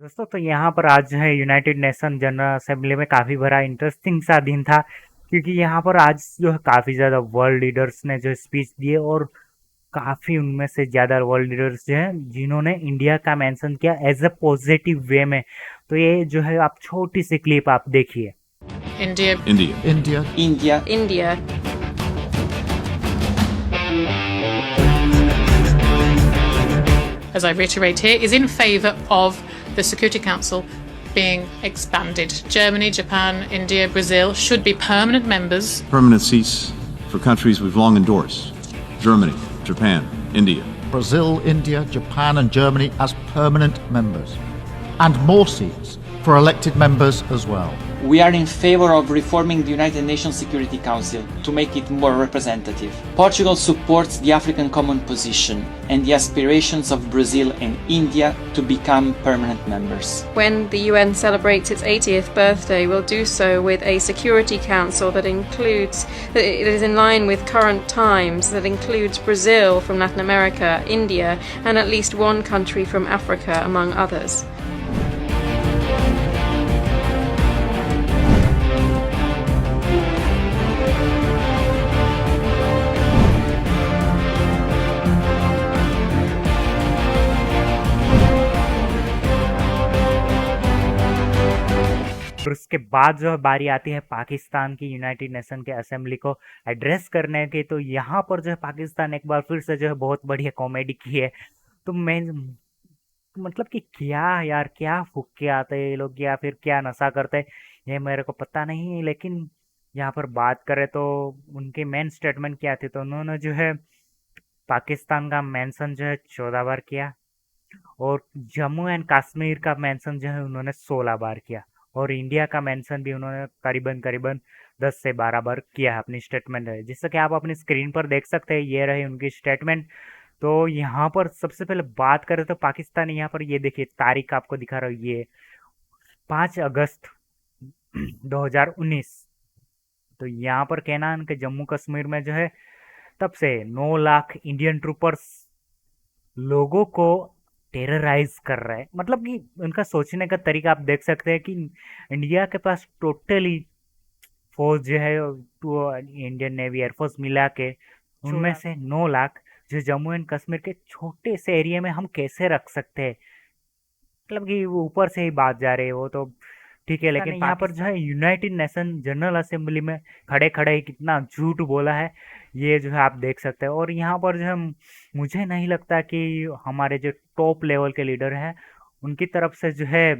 दोस्तों तो यहाँ पर आज जो है यूनाइटेड नेशन जनरल असेंबली में काफ़ी बड़ा इंटरेस्टिंग सा दिन था, क्योंकि यहाँ पर आज जो है काफ़ी ज़्यादा वर्ल्ड लीडर्स ने जो स्पीच दिए, और काफ़ी उनमें से ज़्यादा वर्ल्ड लीडर्स जो हैं जिन्होंने इंडिया का मेंशन किया एज अ पॉजिटिव वे में। तो ये जो है आप छोटी सी क्लिप आप देखिए। India, India. India. India, India, as I reiterate here, is in favour of the Security Council being expanded. Germany, Japan, India, Brazil should be permanent members. Permanent seats for countries we've long endorsed: Germany, Japan, India. Brazil, India, Japan, and Germany as permanent members. And more seats for elected members as well. we are in favor of reforming the United Nations Security Council to make it more representative. Portugal supports the African Common Position and the aspirations of Brazil and India to become permanent members. When the UN celebrates its 80th birthday, we'll do so with a Security Council that is in line with current times, that includes Brazil from Latin America, India, and at least one country from Africa, among others. और उसके बाद जो है बारी आती है पाकिस्तान की United nation के असेंबली को एड्रेस करने की। तो यहाँ पर जो है पाकिस्तान एक बार फिर से जो है बहुत बढ़िया कॉमेडी की है। तो मैं मतलब कि क्या यार, क्या फूक के आते हैं ये लोग, या फिर क्या नशा करते हैं ये मेरे को पता नहीं, लेकिन यहाँ पर बात करें तो उनकी मेन स्टेटमेंट क्या थी। तो उन्होंने जो है पाकिस्तान का मेंशन जो है 14 बार किया, और जम्मू एंड कश्मीर का मेंशन जो है उन्होंने 16 बार किया, और इंडिया का मेंशन भी उन्होंने करीबन करीबन 10 से 12 बार किया है अपनी स्टेटमेंट है, जिससे कि आप अपनी स्क्रीन पर देख सकते हैं। ये रही उनकी स्टेटमेंट। तो यहाँ पर सबसे पहले बात करें तो पाकिस्तान, यहाँ पर ये देखिए तारीख आपको दिखा रहा हूँ, ये 5 अगस्त 2019। तो यहाँ पर कहना है कि जम्मू कश्मीर में जो है तब से 9 लाख इंडियन ट्रूपर्स लोगों को टेरराइज कर रहा है। मतलब कि उनका सोचने का तरीका आप देख सकते हैं कि इंडिया के पास टोटली फौज जो है, तो इंडियन नेवी एयरफोर्स मिला के उनमें से 9 लाख जो जम्मू एंड कश्मीर के छोटे से एरिया में हम कैसे रख सकते हैं। मतलब कि वो ऊपर से ही बात जा रही है, वो तो ठीक है, लेकिन यहाँ पर जो है यूनाइटेड नेशन जनरल असेंबली में खड़े खड़े ही कितना झूठ बोला है, ये जो है आप देख सकते हैं। और यहाँ पर जो है मुझे नहीं लगता कि हमारे जो टॉप लेवल के लीडर हैं उनकी तरफ से जो है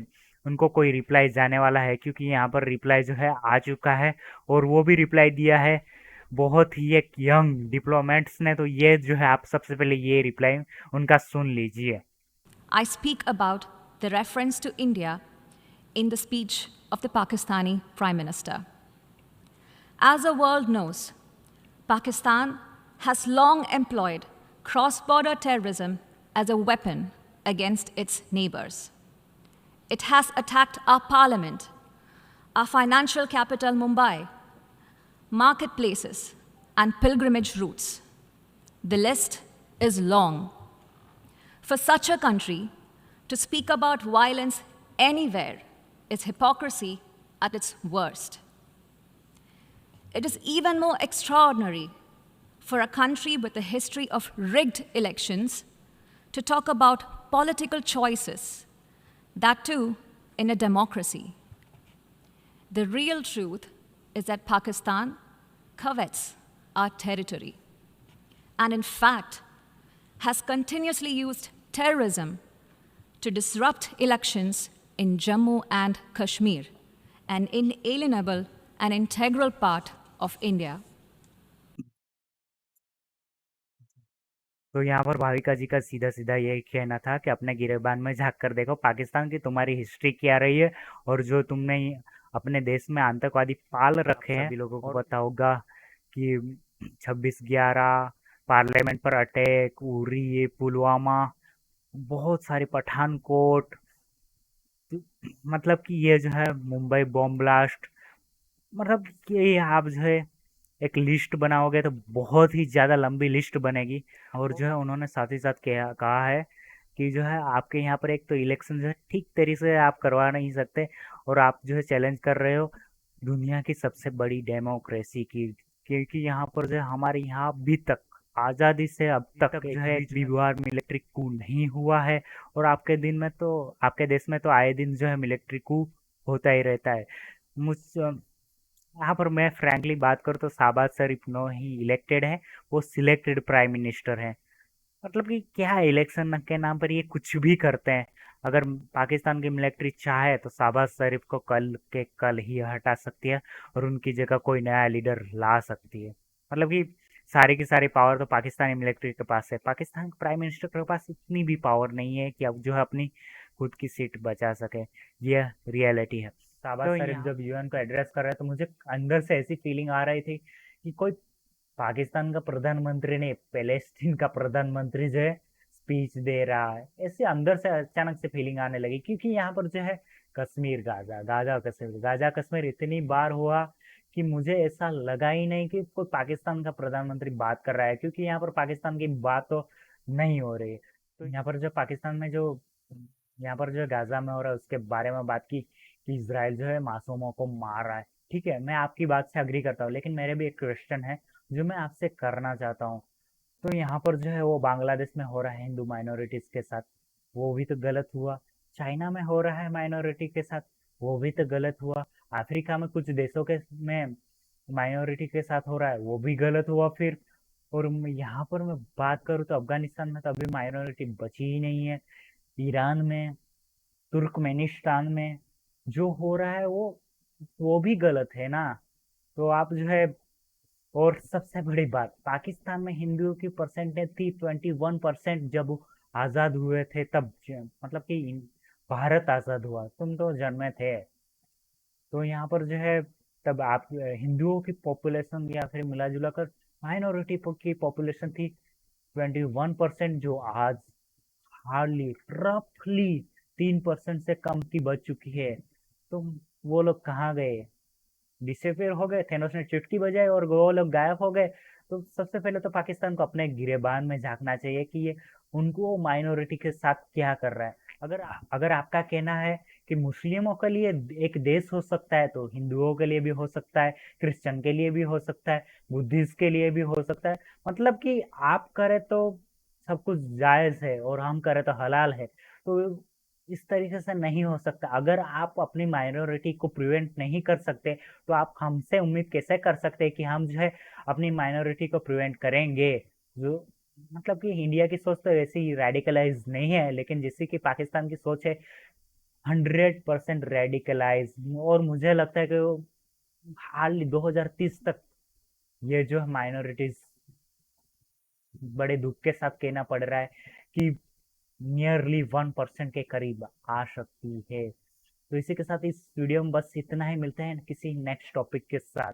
उनको कोई रिप्लाई जाने वाला है, क्योंकि यहाँ पर रिप्लाई जो है आ चुका है, और वो भी रिप्लाई दिया है बहुत ही एक यंग डिप्लोमेट्स ने। तो ये जो है आप सबसे पहले ये रिप्लाई उनका सुन लीजिए। I speak about the reference to India in the speech of the Pakistani Prime Minister. As the world knows, Pakistan has long employed cross border terrorism as a weapon against its neighbors. It has attacked our parliament, our financial capital Mumbai, marketplaces, and pilgrimage routes. The list is long. For such a country to speak about violence anywhere is hypocrisy at its worst. It is even more extraordinary for a country with a history of rigged elections to talk about political choices, that too in a democracy. The real truth is that Pakistan covets our territory, and in fact has continuously used terrorism to disrupt elections in Jammu and Kashmir, an inalienable and integral part of India. तो यहाँ पर भाविका जी का सीधा सीधा यही कहना था कि अपने गिरेबान में झांक कर देखो पाकिस्तान की तुम्हारी हिस्ट्री क्या रही है, और जो तुमने अपने देश में आतंकवादी पाल रखे हैं। सभी लोगों को पता होगा कि 26/11 पार्लियामेंट पर अटैक, उरी, पुलवामा, बहुत सारे पठानकोट, मतलब कि ये जो है मुंबई बॉम्ब ब्लास्ट, मतलब कि आप जो है एक लिस्ट बनाओगे तो बहुत ही ज़्यादा लंबी लिस्ट बनेगी। और जो है उन्होंने साथ ही साथ कहा है कि जो है आपके यहाँ पर एक तो इलेक्शन जो है ठीक तरीके से आप करवा नहीं सकते, और आप जो है चैलेंज कर रहे हो दुनिया की सबसे बड़ी डेमोक्रेसी की, क्योंकि यहाँ पर जो है हमारे यहाँ अभी तक आज़ादी से अब तक जो है एक भी बार मिलिट्री कू नहीं हुआ है, और आपके देश में तो आए दिन जो है मिलिट्री कू होता ही रहता है। मुझ यहाँ पर मैं फ्रैंकली बात करूँ तो शाहबाज शरीफ नो ही इलेक्टेड है, वो सिलेक्टेड प्राइम मिनिस्टर है। मतलब कि क्या इलेक्शन के नाम पर ये कुछ भी करते हैं। अगर पाकिस्तान की मिलिट्री चाहे तो शाहबाज शरीफ को कल के कल ही हटा सकती है और उनकी जगह कोई नया लीडर ला सकती है। मतलब कि सारी की सारी पावर तो पाकिस्तानी मिलिट्री के पास है। पाकिस्तान के प्राइम मिनिस्टर के पास इतनी भी पावर नहीं है कि अब जो है अपनी खुद की सीट बचा सके। ये रियलिटी है। शाहबाज शरीफ जब यूएन को एड्रेस कर रहे हैं तो मुझे अंदर से ऐसी फीलिंग आ रही थी कि कोई पाकिस्तान का प्रधानमंत्री नहीं, पैलेस्टीन का प्रधानमंत्री जो है स्पीच दे रहा है। ऐसे अंदर से अचानक से फीलिंग आने लगी, क्योंकि यहाँ पर जो है Kashmir Gaza Gaza Kashmir Gaza Kashmir इतनी बार हुआ कि मुझे ऐसा लगा ही नहीं कि कोई पाकिस्तान का प्रधानमंत्री बात कर रहा है, क्योंकि यहाँ पर पाकिस्तान की बात तो नहीं हो रही है। तो यहाँ पर जो पाकिस्तान में जो यहाँ पर जो गाजा में हो रहा है उसके बारे में बात की कि इसराइल जो है मासूमों को मार रहा है। ठीक है, मैं आपकी बात से अग्री करता हूँ, लेकिन मेरे भी एक क्वेश्चन है जो मैं आपसे करना चाहता हूँ। तो यहाँ पर जो है वो बांग्लादेश में हो रहा है हिंदू माइनॉरिटीज के साथ, वो भी तो गलत हुआ। चाइना में हो रहा है माइनॉरिटी के साथ, वो भी तो गलत हुआ। अफ्रीका में कुछ देशों के में माइनॉरिटी के साथ हो रहा है, वो भी गलत हुआ फिर। और यहाँ पर मैं बात करूँ तो अफगानिस्तान में तो अभी माइनॉरिटी बची ही नहीं है। ईरान में, तुर्कमेनिस्तान में जो हो रहा है वो भी गलत है ना। तो आप जो है, और सबसे बड़ी बात, पाकिस्तान में हिंदुओं की परसेंटेज थी 21% जब वो आजाद हुए थे तब, मतलब कि भारत आजाद हुआ, तुम तो जन्मे थे। तो यहाँ पर जो है तब आप हिंदुओं की पॉपुलेशन या फिर मिला जुला कर माइनॉरिटी की पॉपुलेशन थी 21%, जो आज हार्डली रफली 3% से कम की बच चुकी है। तो वो लोग कहाँ गए? डिसअपियर हो गए, थेनोस ने चुटकी बजाई और वो लोग गायब हो गए। तो सबसे पहले तो पाकिस्तान को अपने गिरेबान में झांकना चाहिए कि ये उनको माइनॉरिटी के साथ क्या कर रहा है। अगर अगर आपका कहना है कि मुस्लिमों के लिए एक देश हो सकता है तो हिंदुओं के लिए भी हो सकता है, क्रिश्चियन के लिए भी हो सकता है, बुद्धिस्ट के लिए भी हो सकता है। मतलब कि आप करें तो सब कुछ जायज है और हम करें तो हलाल है। तो इस तरीके से नहीं हो सकता। अगर आप अपनी माइनॉरिटी को प्रिवेंट नहीं कर सकते तो आप हमसे उम्मीद कैसे कर सकते हैं कि हम जो है अपनी माइनॉरिटी को प्रिवेंट करेंगे। जो मतलब कि इंडिया की सोच तो वैसी रेडिकलाइज नहीं है, लेकिन जैसे कि पाकिस्तान की सोच है 100% रेडिकलाइज। और मुझे लगता है कि हाल 2030 तक ये जो माइनॉरिटीज, बड़े दुख के साथ कहना पड़ रहा है कि नियरली 1% के करीब आ सकती है। तो इसी के साथ इस वीडियो में बस इतना ही। मिलते हैं किसी नेक्स्ट टॉपिक के साथ।